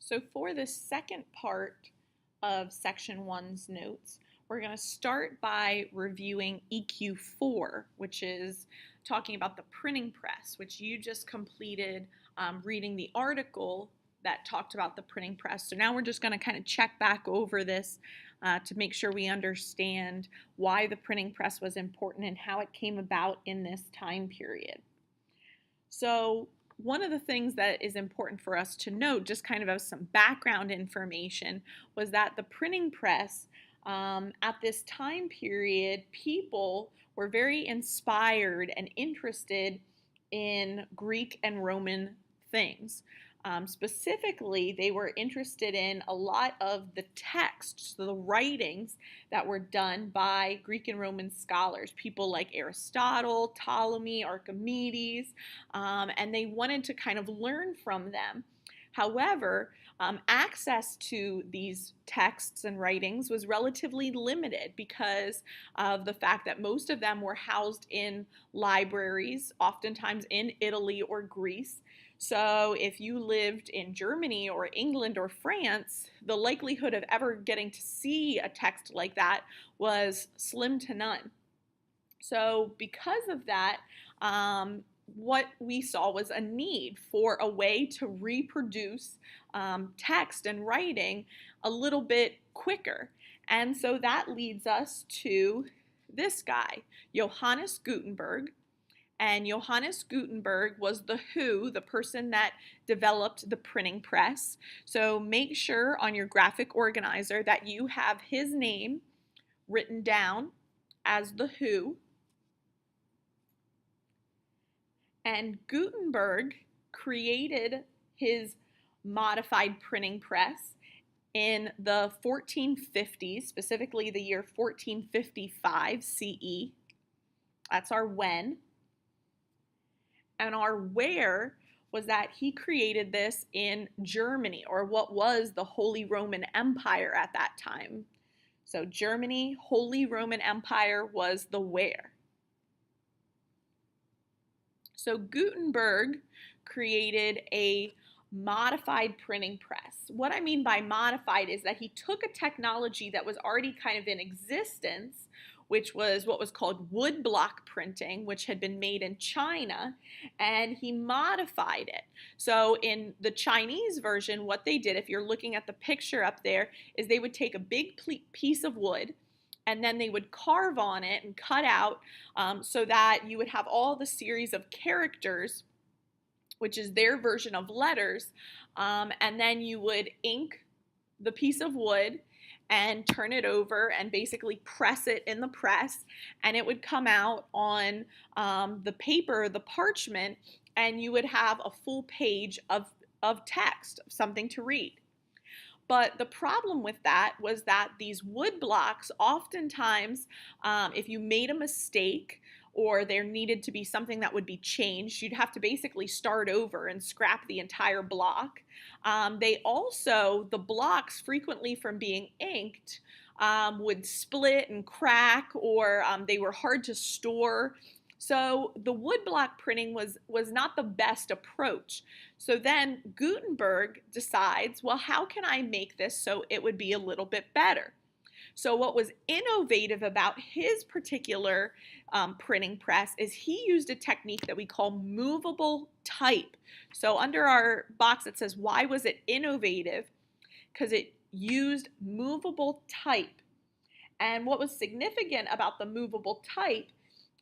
So for the second part of section one's notes, we're going to start by reviewing EQ4, which is talking about the printing press, which you just completed reading the article that talked about the printing press. So now we're just going to kind of check back over this to make sure we understand why the printing press was important and how it came about in this time period. So one of the things that is important for us to note, just kind of as some background information, was that the printing press at this time period, people were very inspired and interested in Greek and Roman things. Specifically, they were interested in a lot of the texts, the writings that were done by Greek and Roman scholars, people like Aristotle, Ptolemy, Archimedes, and they wanted to kind of learn from them. However, access to these texts and writings was relatively limited because of the fact that most of them were housed in libraries, oftentimes in Italy or Greece. So if you lived in Germany or England or France, the likelihood of ever getting to see a text like that was slim to none. So because of that, what we saw was a need for a way to reproduce text and writing a little bit quicker. And so that leads us to this guy, Johannes Gutenberg. And Johannes Gutenberg was the person that developed the printing press. So make sure on your graphic organizer that you have his name written down as the who. And Gutenberg created his modified printing press in the 1450s, specifically the year 1455 CE. That's our when. And our where was that he created this in Germany, or what was the Holy Roman Empire at that time. So Germany, Holy Roman Empire was the where. So Gutenberg created a modified printing press. What I mean by modified is that he took a technology that was already kind of in existence, which was what was called woodblock printing, which had been made in China, and he modified it. So in the Chinese version, what they did, if you're looking at the picture up there, is they would take a big piece of wood, and then they would carve on it and cut out so that you would have all the series of characters, which is their version of letters, and then you would ink the piece of wood and turn it over and basically press it in the press, and it would come out on the paper, the parchment, and you would have a full page of text, of something to read. But the problem with that was that these wood blocks, oftentimes, if you made a mistake or there needed to be something that would be changed, you'd have to basically start over and scrap the entire block. The blocks, frequently from being inked, would split and crack, or they were hard to store. So the woodblock printing was not the best approach. So then Gutenberg decides, well, how can I make this so it would be a little bit better? So what was innovative about his particular printing press is he used a technique that we call movable type. So under our box it says, why was it innovative? Because it used movable type. And what was significant about the movable type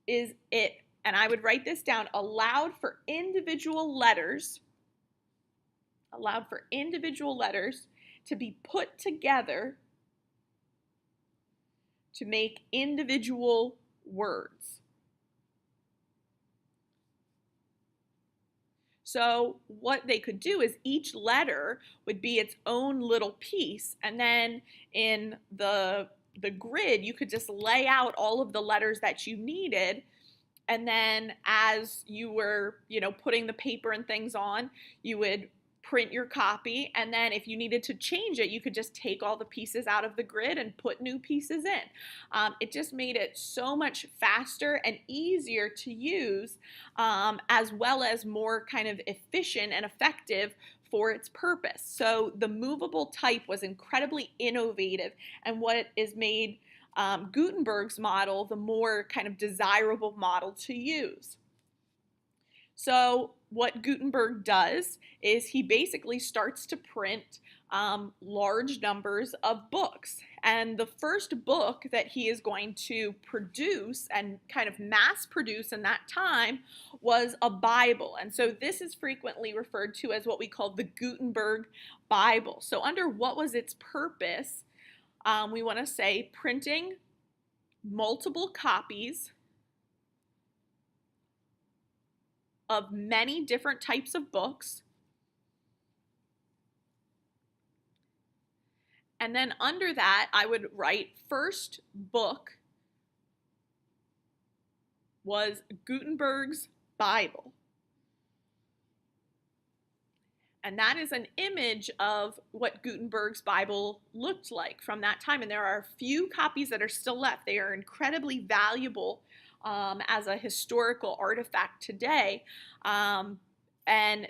is it, and I would write this down, allowed for individual letters to be put together to make individual words. So what they could do is each letter would be its own little piece, and then in the grid you could just lay out all of the letters that you needed, and then as you were putting the paper and things on, you would print your copy, and then if you needed to change it, you could just take all the pieces out of the grid and put new pieces in. It just made it so much faster and easier to use, as well as more kind of efficient and effective for its purpose. So the movable type was incredibly innovative, and what is made Gutenberg's model the more kind of desirable model to use. So what Gutenberg does is he basically starts to print large numbers of books. And the first book that he is going to produce and kind of mass produce in that time was a Bible. And so this is frequently referred to as what we call the Gutenberg Bible. So under what was its purpose, we want to say printing multiple copies of many different types of books. And then under that, I would write first book was Gutenberg's Bible. And that is an image of what Gutenberg's Bible looked like from that time. And there are a few copies that are still left. They are incredibly valuable as a historical artifact today. And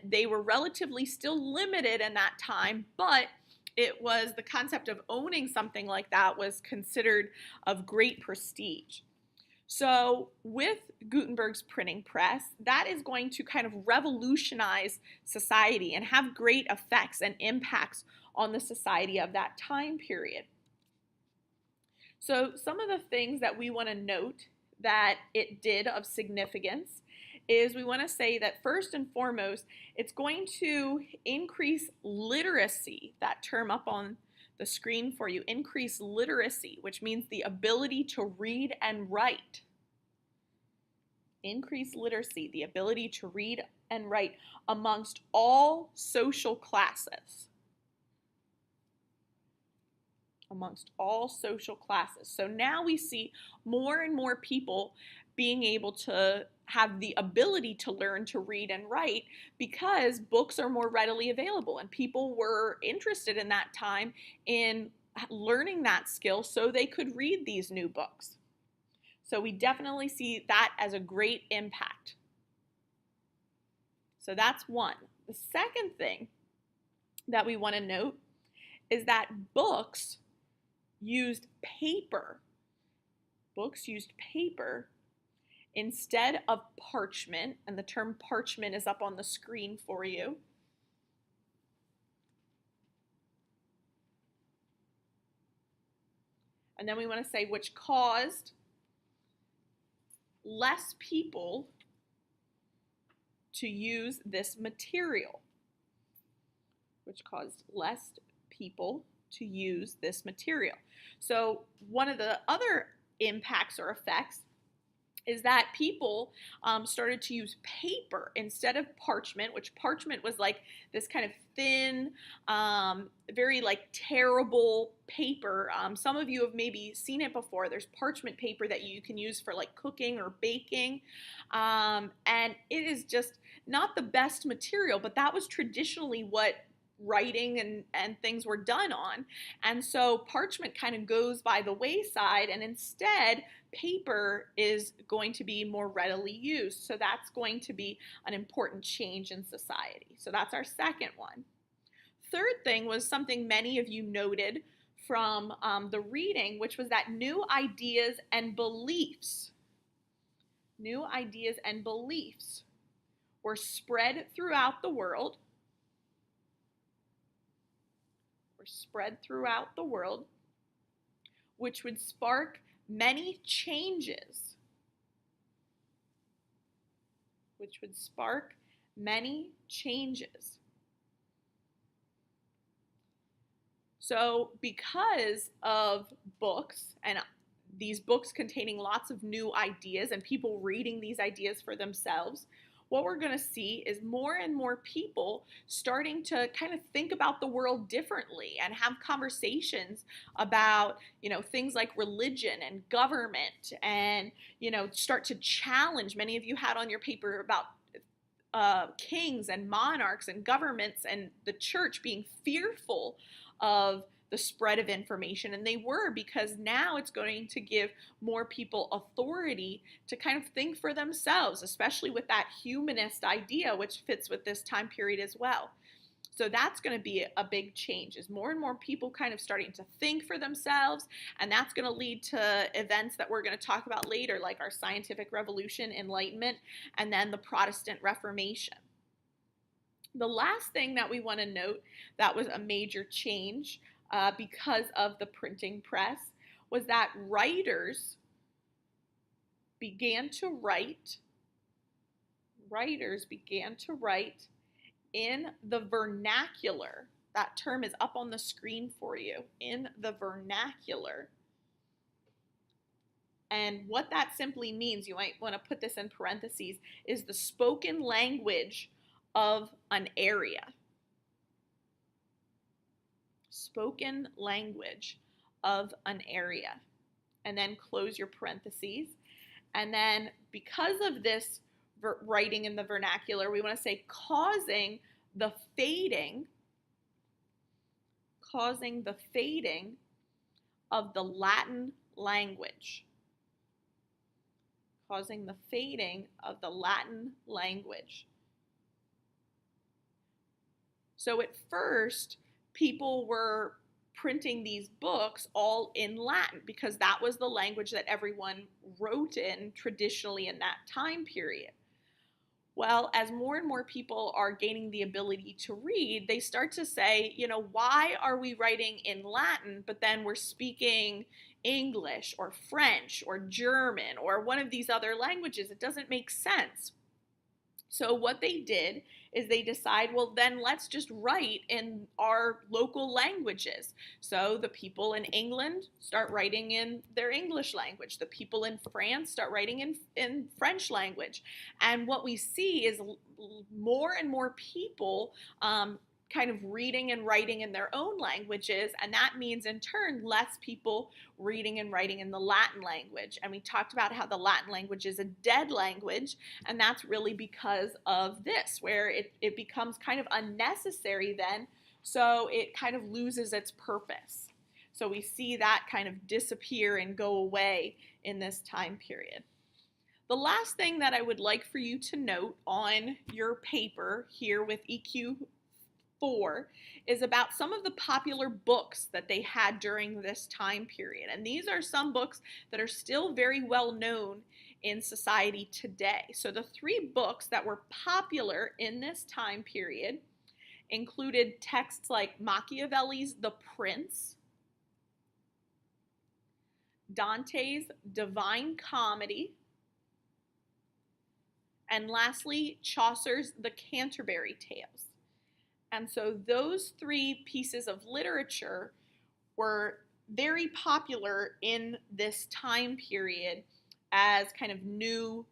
they were relatively still limited in that time, but it was the concept of owning something like that was considered of great prestige. So with Gutenberg's printing press, that is going to kind of revolutionize society and have great effects and impacts on the society of that time period. So some of the things that we want to note that it did of significance is we want to say that first and foremost, it's going to increase literacy, that term up on the screen for you, increase literacy, which means the ability to read and write. Increase literacy, the ability to read and write amongst all social classes. Amongst all social classes. So now we see more and more people being able to have the ability to learn to read and write because books are more readily available, and people were interested in that time in learning that skill so they could read these new books. So we definitely see that as a great impact. So that's one. The second thing that we want to note is that books used paper. Books used paper instead of parchment, and the term parchment is up on the screen for you. And then we want to say which caused less people to use this material. Which caused less people to use this material. So one of the other impacts or effects is that people started to use paper instead of parchment, which parchment was like this kind of thin, very like terrible paper. Some of you have maybe seen it before. There's parchment paper that you can use for like cooking or baking. And it is just not the best material, but that was traditionally what writing and things were done on. And so parchment kind of goes by the wayside, and instead paper is going to be more readily used. So that's going to be an important change in society. So that's our second one. Third thing was something many of you noted from the reading, which was that new ideas and beliefs were spread throughout the world. Which would spark many changes. So because of books, and these books containing lots of new ideas and people reading these ideas for themselves, what we're going to see is more and more people starting to kind of think about the world differently and have conversations about, things like religion and government, and, start to challenge. Many of you had on your paper about kings and monarchs and governments and the church being fearful of the spread of information, and they were, because now it's going to give more people authority to kind of think for themselves, especially with that humanist idea, which fits with this time period as well. So that's going to be a big change, is more and more people kind of starting to think for themselves, and that's going to lead to events that we're going to talk about later, like our scientific revolution, Enlightenment, and then the Protestant Reformation. The last thing that we want to note that was a major change because of the printing press was that writers began to write in the vernacular. That term is up on the screen for you, in the vernacular. And what that simply means, you might want to put this in parentheses, is the spoken language of an area. Spoken language of an area. And then close your parentheses. And then because of this writing in the vernacular, we want to say causing the fading of the Latin language. Causing the fading of the Latin language. So at first, people were printing these books all in Latin because that was the language that everyone wrote in traditionally in that time period. Well, as more and more people are gaining the ability to read, they start to say, you know, why are we writing in Latin, but then we're speaking English or French or German or one of these other languages? It doesn't make sense. So what they did is they decide, well, then let's just write in our local languages. So the people in England start writing in their English language. The people in France start writing in French language. And what we see is more and more people kind of reading and writing in their own languages, and that means in turn less people reading and writing in the Latin language. And we talked about how the Latin language is a dead language, and that's really because of this, where it becomes kind of unnecessary then, so it kind of loses its purpose. So we see that kind of disappear and go away in this time period. The last thing that I would like for you to note on your paper here with EQ4 is about some of the popular books that they had during this time period. And these are some books that are still very well known in society today. So the 3 books that were popular in this time period included texts like Machiavelli's The Prince, Dante's Divine Comedy, and lastly, Chaucer's The Canterbury Tales. And so those 3 pieces of literature were very popular in this time period as kind of new,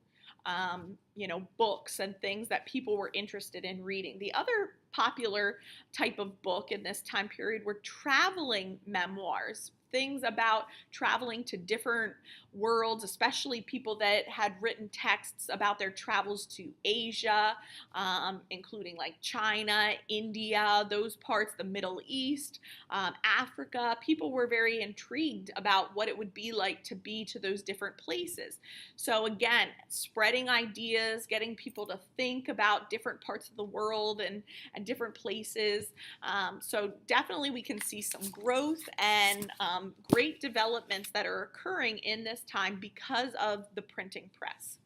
books and things that people were interested in reading. The other popular type of book in this time period were traveling memoirs, things about traveling to different worlds, especially people that had written texts about their travels to Asia, including like China, India, those parts, the Middle East, Africa. People were very intrigued about what it would be like to be to those different places. So again, spreading ideas, getting people to think about different parts of the world and different places. So definitely we can see some growth and great developments that are occurring in this time because of the printing press.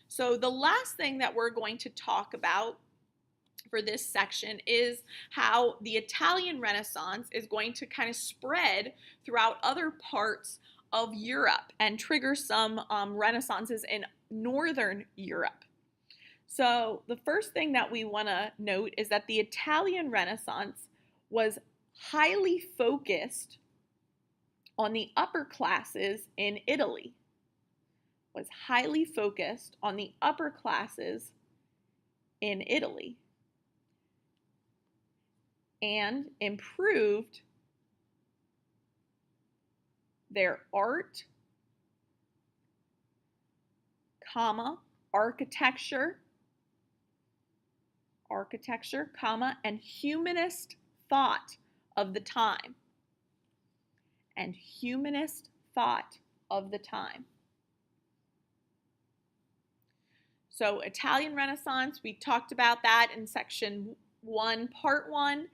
So the last thing that we're going to talk about for this section is how the Italian Renaissance is going to kind of spread throughout other parts of Europe and trigger some renaissances in Northern Europe. So the first thing that we want to note is that the Italian Renaissance was highly focused on the upper classes in Italy. Was highly focused on the upper classes in Italy and improved their art, architecture, and humanist thought of the time. So Italian Renaissance, we talked about that in section Part 1,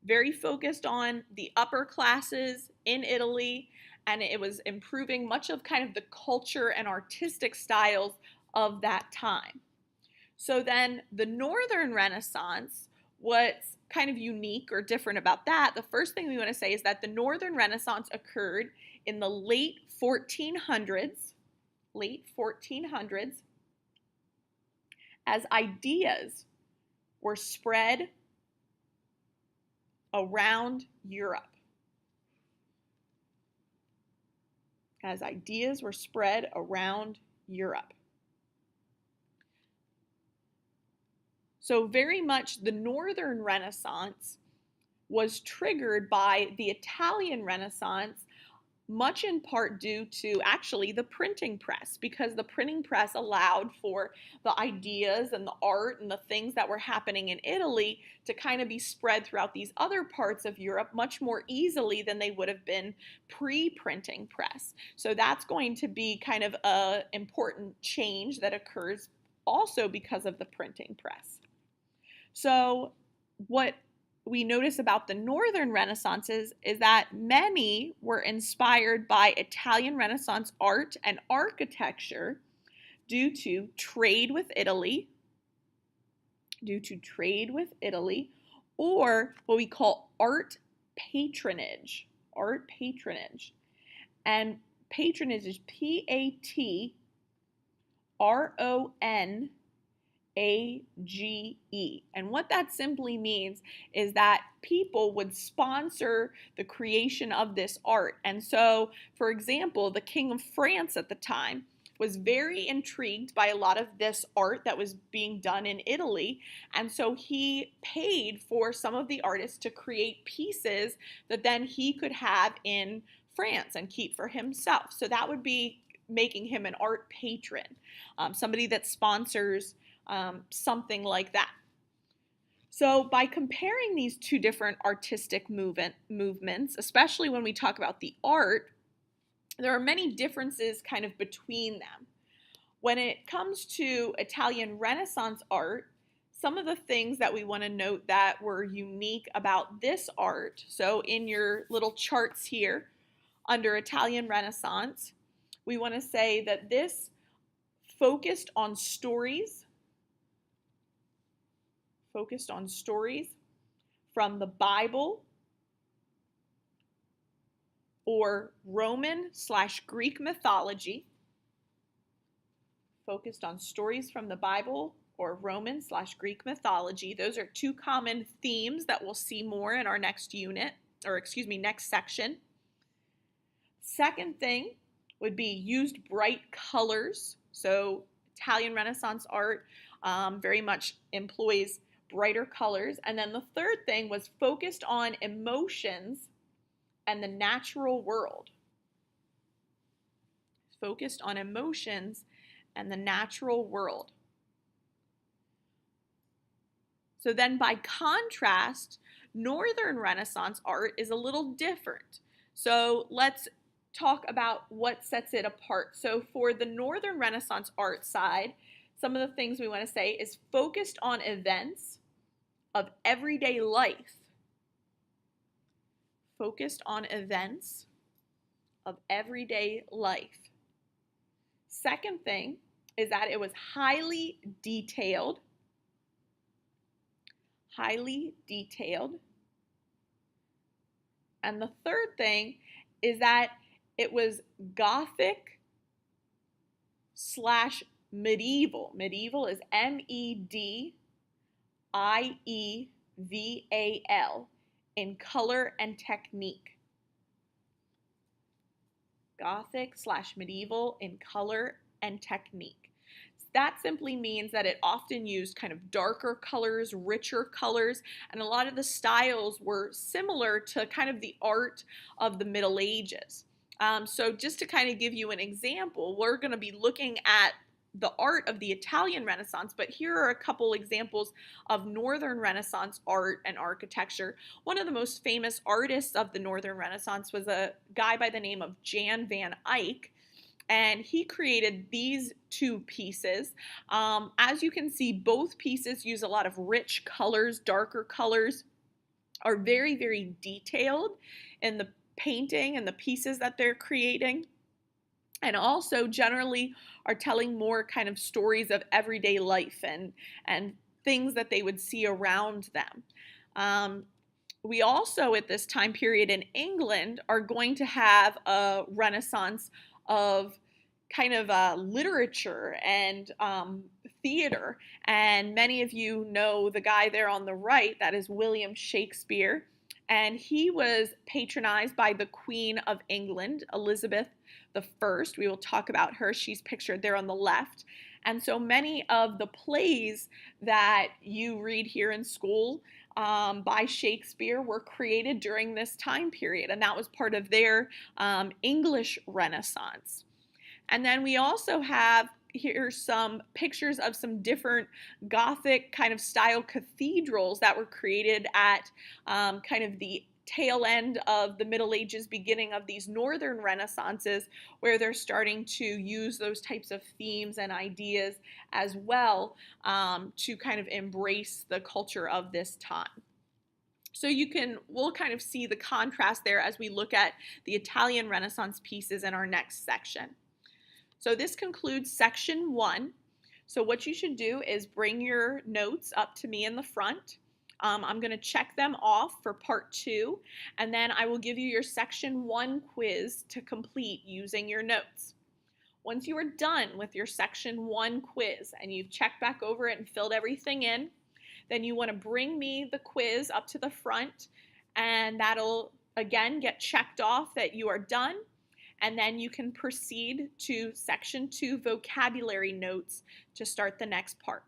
very focused on the upper classes in Italy, and it was improving much of kind of the culture and artistic styles of that time. So then the Northern Renaissance, what's kind of unique or different about that, the first thing we want to say is that the Northern Renaissance occurred in the late 1400s, as ideas were spread around Europe. As ideas were spread around Europe. So very much the Northern Renaissance was triggered by the Italian Renaissance, much in part due to actually the printing press, because the printing press allowed for the ideas and the art and the things that were happening in Italy to kind of be spread throughout these other parts of Europe much more easily than they would have been pre-printing press. So that's going to be kind of an important change that occurs also because of the printing press. So what we notice about the Northern Renaissances is that many were inspired by Italian Renaissance art and architecture due to trade with Italy, or what we call art patronage. And patronage is P-A-T-R-O-N-A-G-E. And what that simply means is that people would sponsor the creation of this art. And so, for example, the King of France at the time was very intrigued by a lot of this art that was being done in Italy. And so he paid for some of the artists to create pieces that then he could have in France and keep for himself. So that would be making him an art patron, somebody that sponsors something like that. So by comparing these two different artistic movements, especially when we talk about the art, there are many differences kind of between them. When it comes to Italian Renaissance art, some of the things that we want to note that were unique about this art, so in your little charts here under Italian Renaissance, we want to say that this focused on stories from the Bible or Roman/Greek mythology. Focused on stories from the Bible or Roman/Greek mythology. Those are two common themes that we'll see more in our next next section. Second thing would be used bright colors. So Italian Renaissance art very much employs brighter colors. And then the third thing was focused on emotions and the natural world. Focused on emotions and the natural world. So then by contrast, Northern Renaissance art is a little different. So let's talk about what sets it apart. So for the Northern Renaissance art side, some of the things we want to say is focused on events of everyday life. Focused on events of everyday life. Second thing is that it was highly detailed. And the third thing is that it was Gothic/medieval. Medieval is MEDIEVAL in color and technique. Gothic/medieval in color and technique. That simply means that it often used kind of darker colors, richer colors, and a lot of the styles were similar to kind of the art of the Middle Ages. So just to kind of give you an example, we're going to be looking at the art of the Italian Renaissance, but here are a couple examples of Northern Renaissance art and architecture. One of the most famous artists of the Northern Renaissance was a guy by the name of Jan van Eyck, and he created these two pieces. As you can see, both pieces use a lot of rich colors, darker colors, are very, very detailed in the painting and the pieces that they're creating, and also generally are telling more kind of stories of everyday life and things that they would see around them. We also, at this time period in England, are going to have a renaissance of kind of literature and theater. And many of you know the guy there on the right, that is William Shakespeare. And he was patronized by the Queen of England, Elizabeth I. We will talk about her. She's pictured there on the left. And so many of the plays that you read here in school by Shakespeare were created during this time period, and that was part of their English Renaissance. And then we also have here some pictures of some different Gothic kind of style cathedrals that were created at kind of the tail end of the Middle Ages, beginning of these Northern Renaissances, where they're starting to use those types of themes and ideas as well to kind of embrace the culture of this time. So we'll kind of see the contrast there as we look at the Italian Renaissance pieces in our next section. So this concludes section 1. So what you should do is bring your notes up to me in the front. I'm going to check them off for part 2, and then I will give you your section 1 quiz to complete using your notes. Once you are done with your section 1 quiz and you've checked back over it and filled everything in, then you want to bring me the quiz up to the front, and that'll again get checked off that you are done. And then you can proceed to section 2 vocabulary notes to start the next part.